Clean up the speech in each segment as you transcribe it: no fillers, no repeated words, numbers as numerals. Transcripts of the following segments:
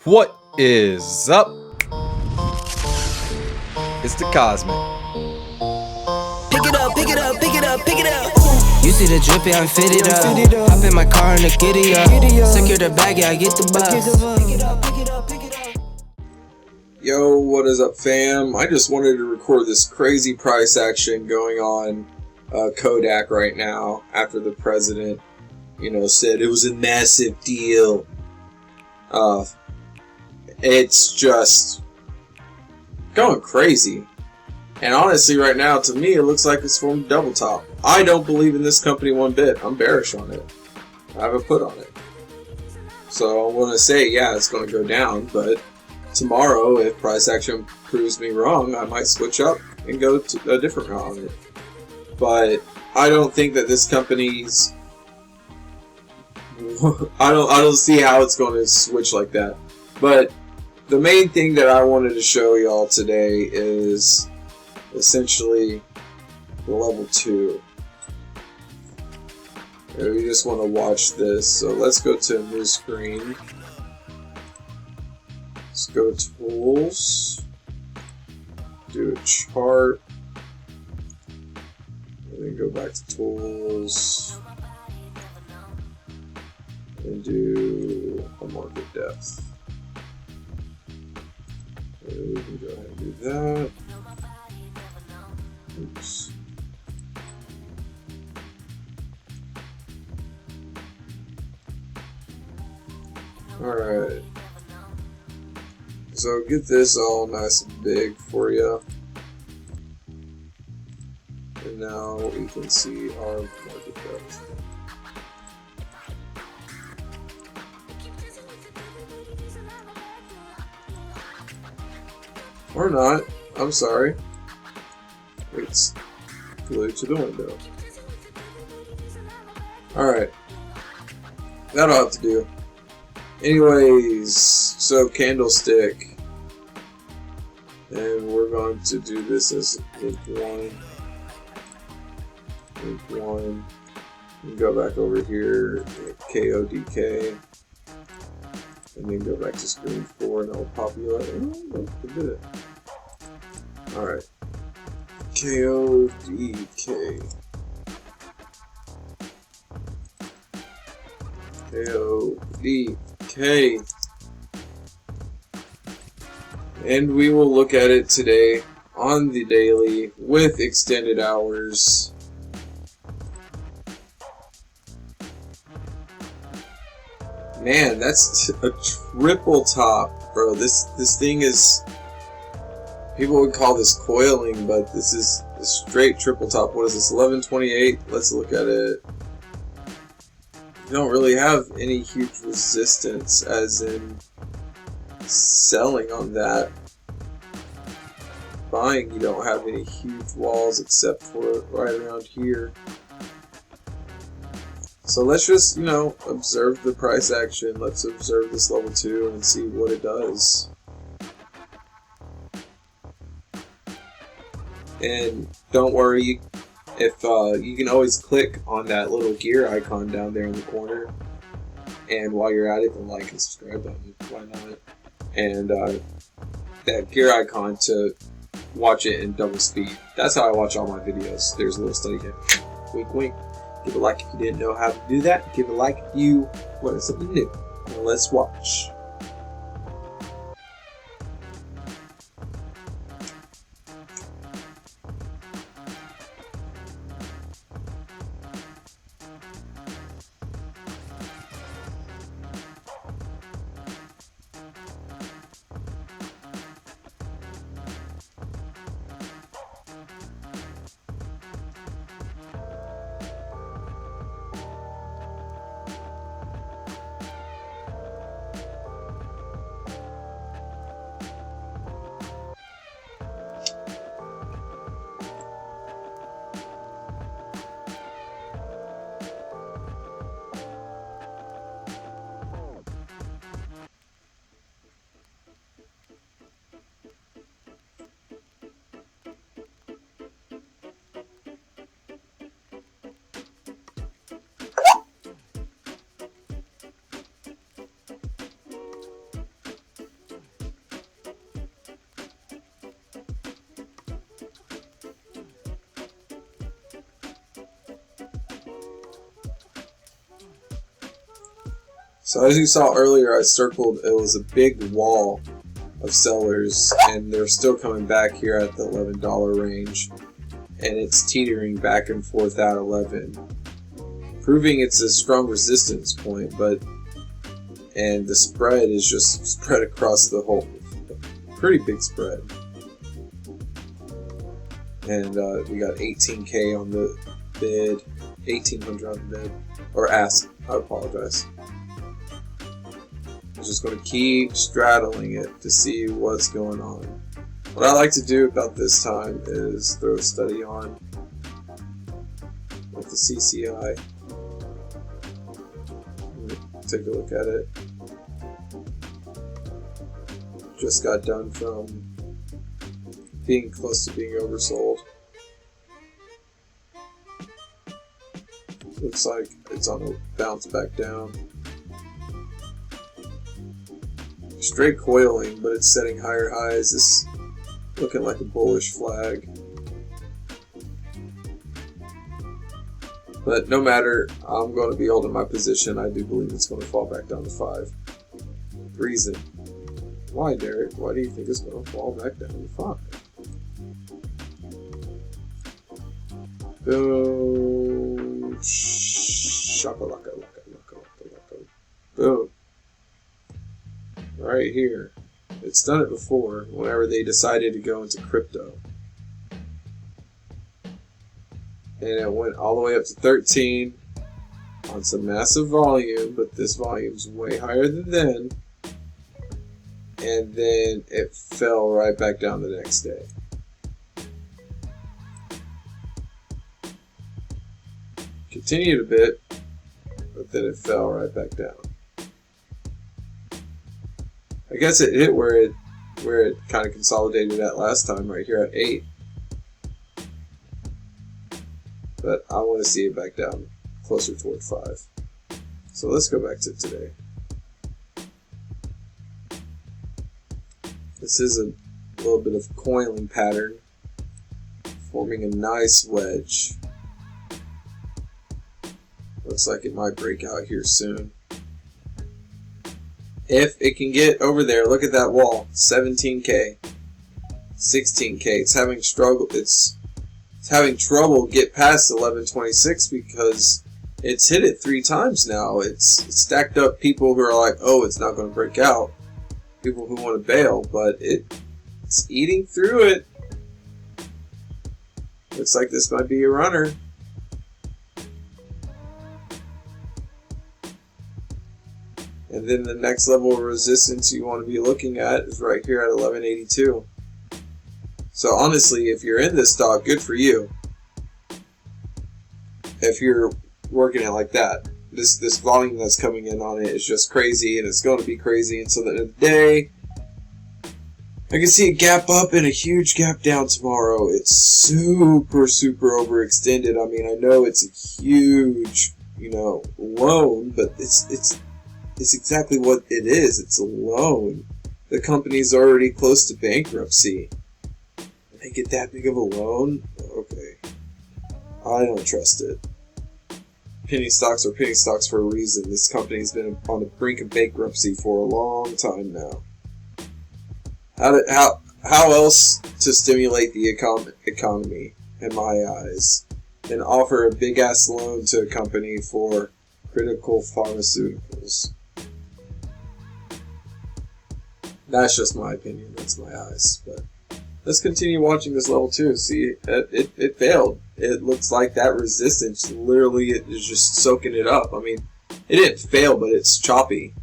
What is up? It's the Cosmic. Pick it up, pick it up, pick it up, pick it up. You see the drippy, I'm fitted up. Hop in my car and the giddy up. Secure the bag, yeah, I get the bus. Pick it up, pick it up, pick it up. Yo, what is up, fam? I just wanted to record this crazy price action going on KODK right now after the president, said it was a massive deal. It's just going crazy. And honestly, right now, to me, it looks like it's from Double Top. I don't believe in this company one bit. I'm bearish on it. I have a put on it. So I want to say, yeah, it's going to go down, but tomorrow, if price action proves me wrong, I might switch up and go to a different route on it. But I don't think that this company's... I don't see how it's going to switch like that. But the main thing that I wanted to show y'all today is essentially the level 2. And we just want to watch this. So let's go to a new screen. Let's go to Tools. Do a chart. And then go back to Tools. And do a market depth. And we can go ahead and do that. Oops. Alright. So get this all nice and big for you. And now we can see our market depth. Or not. I'm sorry. It's glued to the window. Alright. That'll have to do. Anyways, so candlestick. And we're going to do this as link 1. Link 1. And go back over here, KODK. And then go back to screen 4 and it'll pop you out. Oh, we did it. Alright. KODK. KODK. And we will look at it today on the daily with extended hours. Man, that's a triple top, bro. This thing is... People would call this coiling, but this is a straight triple top. What is this, 1128? Let's look at it. You don't really have any huge resistance, as in selling on that. Buying, you don't have any huge walls except for right around here. So let's just, observe the price action. Let's observe this level 2 and see what it does. And don't worry, if you can always click on that little gear icon down there in the corner. And while you're at it, the like and subscribe button. Why not? And that gear icon to watch it in double speed. That's how I watch all my videos. There's a little study here. Wink, wink. Give a like if you didn't know how to do that. Give a like if you wanted something new. Now let's watch. So as you saw earlier, I circled, it was a big wall of sellers, and they're still coming back here at the $11 range, and it's teetering back and forth at 11, proving it's a strong resistance point. And the spread is just spread across the whole, pretty big spread. And we got 18K on the bid, 1800 on the bid, or ask. I apologize. I'm just going to keep straddling it to see what's going on. What I like to do about this time is throw a study on with the CCI. Take a look at it. Just got done from being close to being oversold. Looks like it's on a bounce back down. Straight coiling, but it's setting higher highs. This looking like a bullish flag. But no matter, I'm going to be holding my position. I do believe it's going to fall back down to 5. Reason. Why, Derek? Why do you think it's going to fall back down to 5? Boom. Shakalaka, laka, laka, laka, laka. Boom. Right here. It's done it before, whenever they decided to go into crypto. And it went all the way up to 13 on some massive volume, but this volume's way higher than then. And then it fell right back down the next day. Continued a bit, but then it fell right back down. I guess it hit where it kind of consolidated at last time, right here at 8. But I want to see it back down closer toward 5. So let's go back to today. This is a little bit of coiling pattern, forming a nice wedge. Looks like it might break out here soon. If it can get over there, look at that wall, 17K, 16K. It's having struggle. It's having trouble get past 1126 because it's hit it 3 times now. It's stacked up people who are like, oh, it's not going to break out. People who want to bail, but it's eating through it. Looks like this might be a runner. And then the next level of resistance you want to be looking at is right here at 1182. So honestly, if you're in this stock, good for you. If you're working it like that. This volume that's coming in on it is just crazy, and it's going to be crazy until the end of the day. I can see a gap up and a huge gap down tomorrow. It's super, super overextended. I mean, I know it's a huge, loan, but it's exactly what it is. It's a loan. The company's already close to bankruptcy. They get that big of a loan? Okay. I don't trust it. Penny stocks are penny stocks for a reason. This company's been on the brink of bankruptcy for a long time now. How else to stimulate the economy, in my eyes, than offer a big ass loan to a company for critical pharmaceuticals? That's just my opinion. That's my eyes. But let's continue watching this level 2. See, it failed. It looks like that resistance literally is just soaking it up. I mean, it didn't fail, but it's choppy.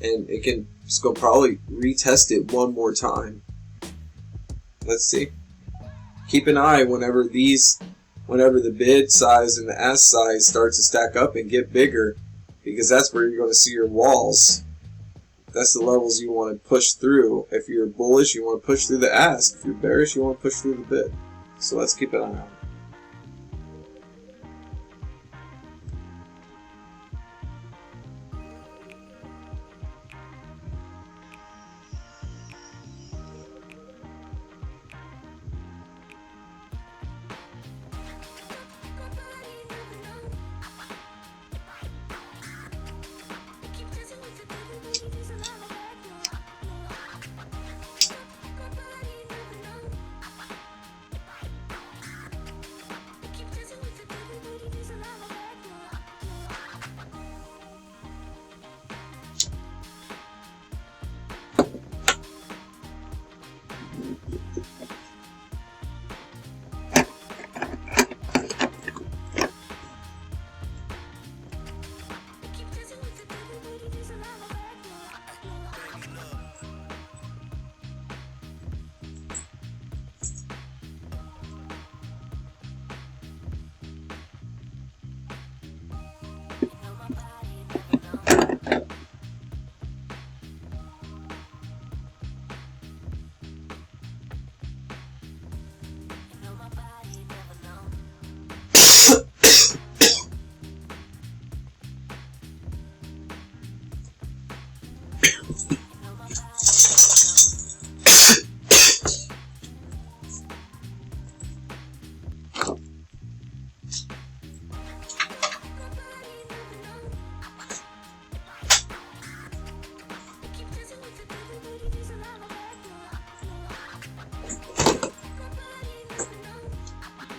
And it can just go probably retest it one more time. Let's see. Keep an eye whenever the bid size and the ask size start to stack up and get bigger, because that's where you're going to see your walls. That's the levels you want to push through. If you're bullish, you want to push through the ask. If you're bearish, you want to push through the bid. So let's keep an eye on it.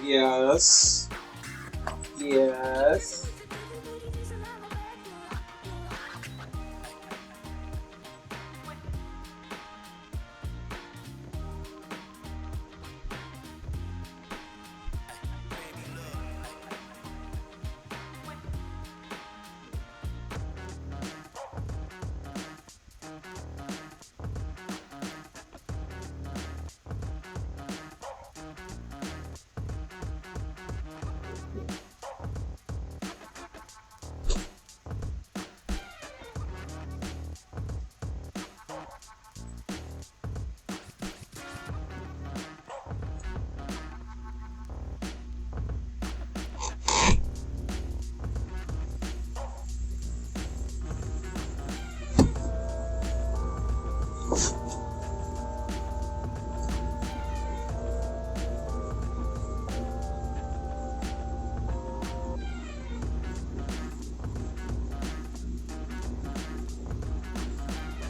Yes. Yes.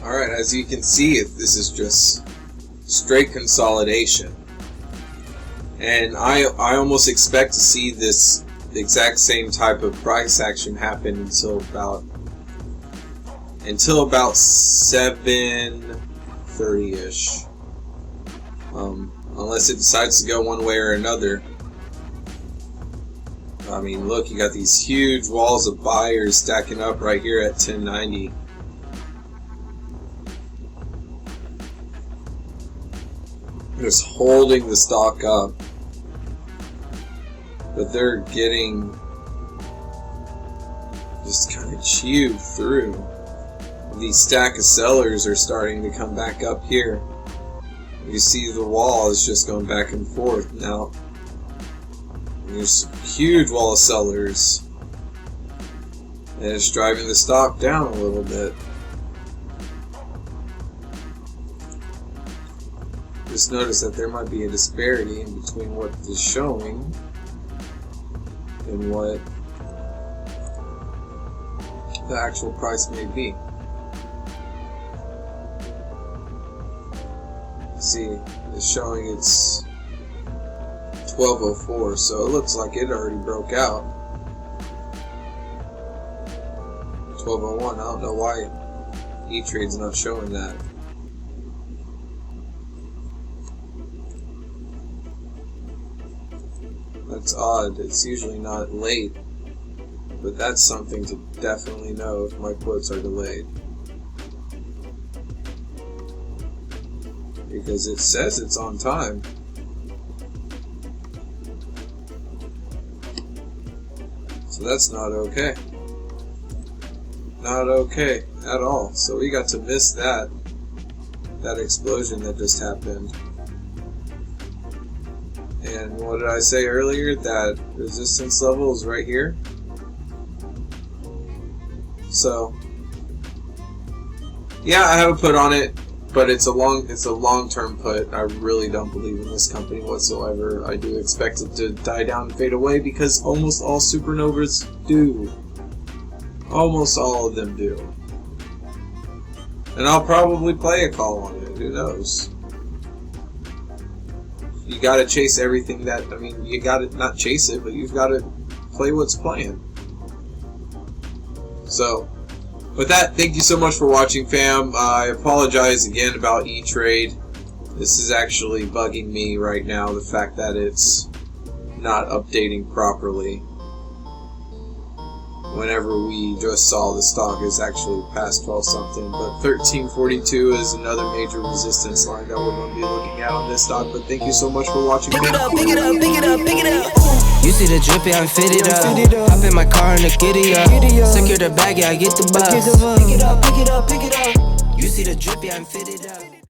Alright, as you can see, this is just straight consolidation. And I almost expect to see this exact same type of price action happen until about 7:30-ish. Unless it decides to go one way or another. I mean, look, you got these huge walls of buyers stacking up right here at 1090. Just holding the stock up, but they're getting just kind of chewed through. These stack of sellers are starting to come back up here. You see the wall is just going back and forth now. There's a huge wall of sellers, and it's driving the stock down a little bit. Just notice that there might be a disparity in between what is showing and what the actual price may be. See, it's showing it's 12:04, so it looks like it already broke out. 12:01, I don't know why E-Trade's not showing that. That's odd. It's usually not late, but that's something to definitely know if my quotes are delayed. Because it says it's on time. So that's not okay. Not okay at all. So we got to miss that explosion that just happened. And what did I say earlier? That resistance level is right here. So yeah, I have a put on it, but it's a long-term put. I really don't believe in this company whatsoever. I do expect it to die down and fade away because almost all supernovas do. Almost all of them do. And I'll probably play a call on it. Who knows? You gotta chase everything that, I mean, you gotta not chase it, but you've gotta play what's playing. So, with that, thank you so much for watching, fam. I apologize again about E-Trade. This is actually bugging me right now, the fact that it's not updating properly. Whenever we just saw the stock is actually past 12 something, but 1342 is another major resistance line that we're going to be looking at on this stock. But thank you so much for watching. Pick it up, pick it up, pick it up, pick it up. You see the drip, yeah, I'm fitted up. Hop in my car and the giddy up. Secure the bag, yeah, I get the bus. Pick it up, pick it up, pick it up. You see the drip, yeah, I'm fitted up.